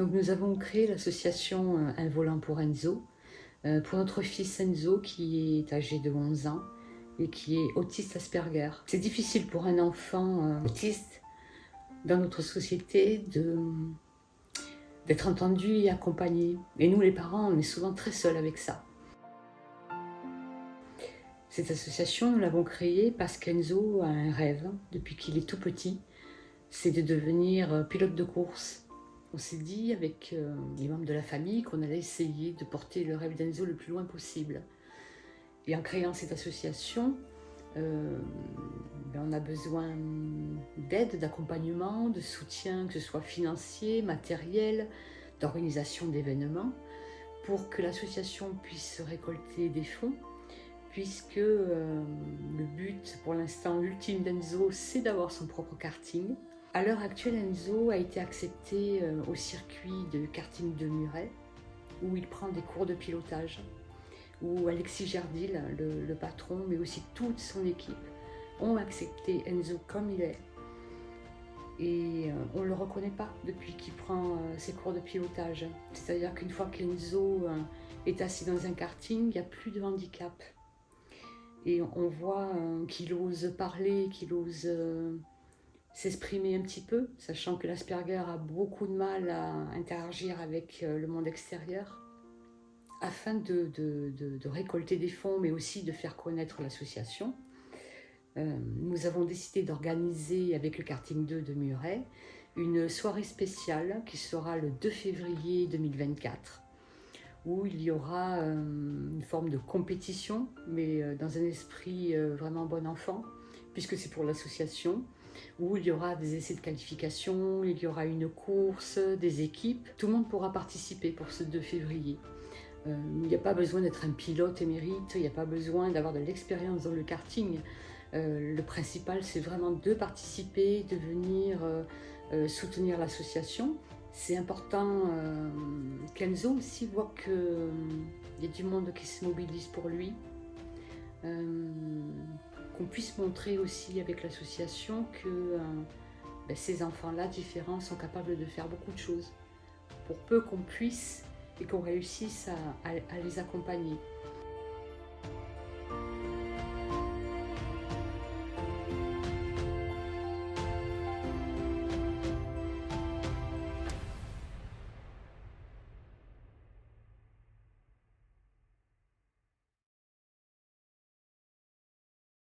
Donc nous avons créé l'association Un volant pour Enzo, pour notre fils Enzo qui est âgé de 11 ans et qui est autiste Asperger. C'est difficile pour un enfant autiste dans notre société d'être entendu et accompagné. Et nous les parents, on est souvent très seuls avec ça. Cette association, nous l'avons créée parce qu'Enzo a un rêve depuis qu'il est tout petit, c'est de devenir pilote de course. On s'est dit avec les membres de la famille qu'on allait essayer de porter le rêve d'Enzo le plus loin possible. Et en créant cette association, on a besoin d'aide, d'accompagnement, de soutien, que ce soit financier, matériel, d'organisation d'événements, pour que l'association puisse récolter des fonds, puisque le but pour l'instant ultime d'Enzo, c'est d'avoir son propre karting. À l'heure actuelle, Enzo a été accepté au circuit de karting de Muret, où il prend des cours de pilotage, où Alexis Gerdil, le patron, mais aussi toute son équipe, ont accepté Enzo comme il est. Et on ne le reconnaît pas depuis qu'il prend ses cours de pilotage. C'est-à-dire qu'une fois qu'Enzo est assis dans un karting, il n'y a plus de handicap. Et on voit qu'il ose parler, qu'il ose s'exprimer un petit peu, sachant que l'Asperger a beaucoup de mal à interagir avec le monde extérieur, afin de récolter des fonds, mais aussi de faire connaître l'association. Nous avons décidé d'organiser avec le Karting 2 de Muret une soirée spéciale qui sera le 2 février 2024, où il y aura une forme de compétition, mais dans un esprit vraiment bon enfant, puisque c'est pour l'association, où il y aura des essais de qualification, il y aura une course, des équipes. Tout le monde pourra participer pour ce 2 février. Il n'y a pas besoin d'être un pilote émérite, il n'y a pas besoin d'avoir de l'expérience dans le karting. Le principal, c'est vraiment de participer, de venir soutenir l'association. C'est important qu'Enzo aussi voit qu'il y a du monde qui se mobilise pour lui. Qu'on puisse montrer aussi avec l'association que ces enfants-là différents sont capables de faire beaucoup de choses, pour peu qu'on puisse et qu'on réussisse à les accompagner.